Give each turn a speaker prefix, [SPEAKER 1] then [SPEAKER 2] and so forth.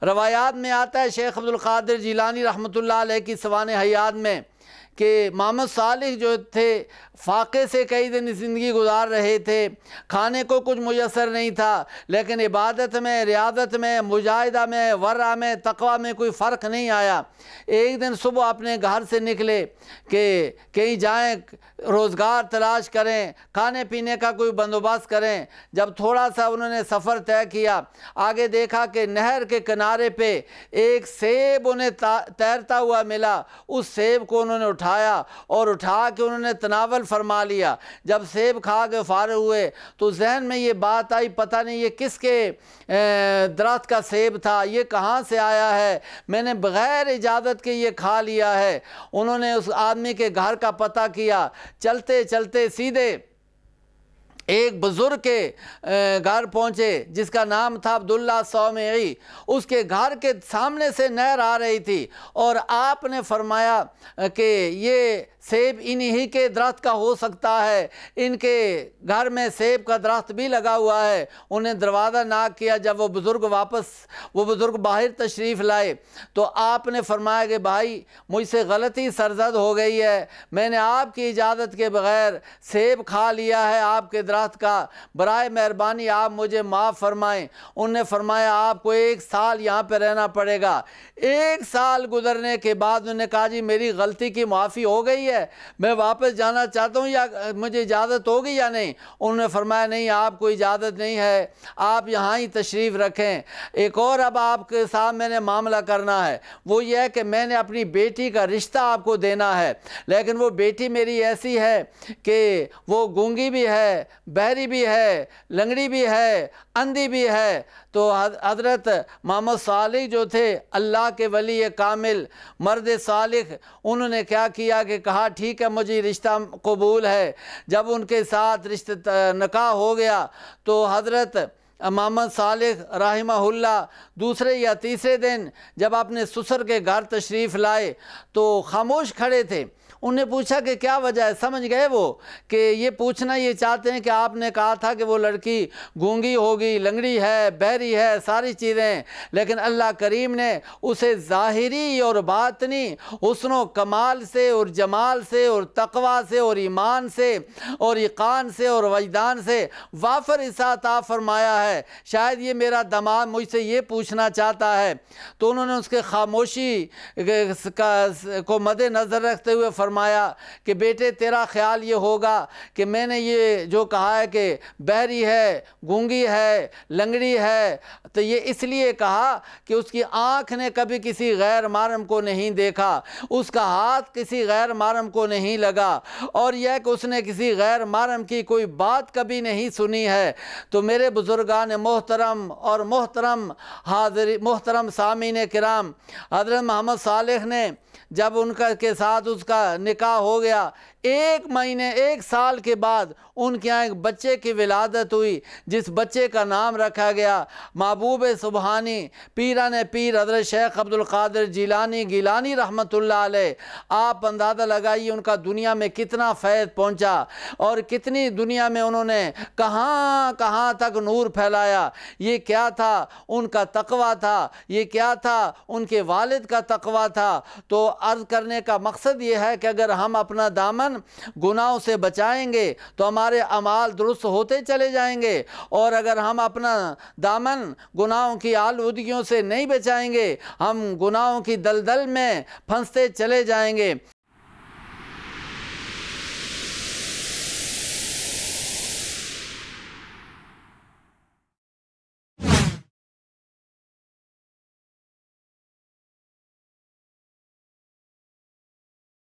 [SPEAKER 1] रवायात में आता है शेख अब्दुल कादिर जिलानी रहमतुल्लाह अलैह की सवाने हयात में कि मोहम्मद सालिह जो थे फाके से कई दिन ज़िंदगी गुजार रहे थे, खाने को कुछ मुयसर नहीं था, लेकिन इबादत में, रियादत में, मुजाहिदा में, वर्रा में, तकवा में कोई फ़र्क नहीं आया। एक दिन सुबह अपने घर से निकले कि कहीं जाएं, रोज़गार तलाश करें, खाने पीने का कोई बंदोबस्त करें। जब थोड़ा सा उन्होंने सफ़र तय किया, आगे देखा कि नहर के किनारे पे एक सेब उन्हें तैरता हुआ मिला। उस सेब को उन्होंने उठाया और उठा के उन्होंने तनावल फरमा लिया। जब सेब खा के फारिग हुए तो जहन में ये बात आई, पता नहीं ये किसके दरख्त का सेब था, ये कहाँ से आया है, मैंने बग़ैर इजाज़त के ये खा लिया है। उन्होंने उस आदमी के घर का पता किया, चलते चलते सीधे एक बुज़ुर्ग के घर पहुँचे जिसका नाम था अब्दुल्ला सौमेई। उसके घर के सामने से नहर आ रही थी और आपने फरमाया कि ये सेब इन्हीं के दरख्त का हो सकता है, इनके घर में सेब का दरख्त भी लगा हुआ है। उन्हें दरवाज़ा नाक किया। जब वो बुज़ुर्ग बाहर तशरीफ़ लाए तो आपने फरमाया कि भाई मुझसे गलती सरजद हो गई है, मैंने आपकी इजाज़त के बग़ैर सेब खा लिया है आपके दरख्त का, बराए मेहरबानी आप मुझे माफ़ फरमाएँ। उन्होंने फरमाया आपको 1 साल यहाँ पर रहना पड़ेगा। 1 साल गुजरने के बाद उन्होंने कहा जी मेरी गलती की माफ़ी हो गई है, मैं वापस जाना चाहता हूँ, या मुझे इजाज़त होगी या नहीं। उन्होंने फरमाया नहीं, आपको इजाज़त नहीं है, आप यहाँ ही तशरीफ़ रखें। एक और अब आपके साथ मैंने मामला करना है, वो ये है कि मैंने अपनी बेटी का रिश्ता आपको देना है, लेकिन वो बेटी मेरी ऐसी है कि वो गूंगी भी है, बहरी भी है, लंगड़ी भी है, अंधी भी है। तो हज़रत मोहम्मद सालिह जो थे अल्लाह के वली कामिल मर्द सालिह, उन्होंने क्या किया कि कहा ठीक है मुझे रिश्ता कबूल है। जब उनके साथ रिश्ता निकाह हो गया तो हज़रत मोहम्मद सालिह राहिमहुल्लाह दूसरे या तीसरे दिन जब अपने ससुर के घर तशरीफ़ लाए तो खामोश खड़े थे। उन्हें पूछा कि क्या वजह है। समझ गए वो कि ये पूछना ये चाहते हैं कि आपने कहा था कि वो लड़की गूंगी होगी, लंगड़ी है, बहरी है, सारी चीज़ें, लेकिन अल्लाह करीम ने उसे ज़ाहिरी और बातनी हुस्न कमाल से और जमाल से और तकवा से और ईमान से और इकान से और वजदान से वाफर इसा अता फरमाया है। शायद ये मेरा दमाद मुझसे ये पूछना चाहता है। तो उन्होंने उसके खामोशी को मद्देनज़र रखते हुए फरमाया कि बेटे तेरा ख्याल ये होगा कि मैंने ये जो कहा है कि बहरी है, गूंगी है, लंगड़ी है, तो ये इसलिए कहा कि उसकी आँख ने कभी किसी गैर महरम को नहीं देखा, उसका हाथ किसी गैर महरम को नहीं लगा, और यह कि उसने किसी गैर महरम की कोई बात कभी नहीं सुनी है। तो मेरे बुजुर्गान मोहतरम और मोहतरम सामीन किराम, हज़रत मोहम्मद सालिह ने जब उनका के साथ उसका निकाह हो गया, 1 महीने 1 साल के बाद उनके यहाँ एक बच्चे की विलादत हुई, जिस बच्चे का नाम रखा गया महबूब सुबहानी पीरान पीर हज़रत शेख अब्दुल कादिर जिलानी गिलानी रहमतुल्लाह अलैह। आप अंदाज़ा लगाइए उनका दुनिया में कितना फैज़ पहुँचा और कितनी दुनिया में उन्होंने कहाँ कहाँ तक नूर फैलाया। ये क्या था? उनका तकवा था। ये क्या था? उनके वालिद का तकवा था। तो अर्ज़ करने का मकसद ये है कि अगर हम अपना दामन गुनाहों से बचाएंगे तो हमारे अमाल दुरुस्त होते चले जाएंगे, और अगर हम अपना दामन गुनाहों की आलूदगियों से नहीं बचाएंगे हम गुनाहों की दलदल में फंसते चले जाएंगे।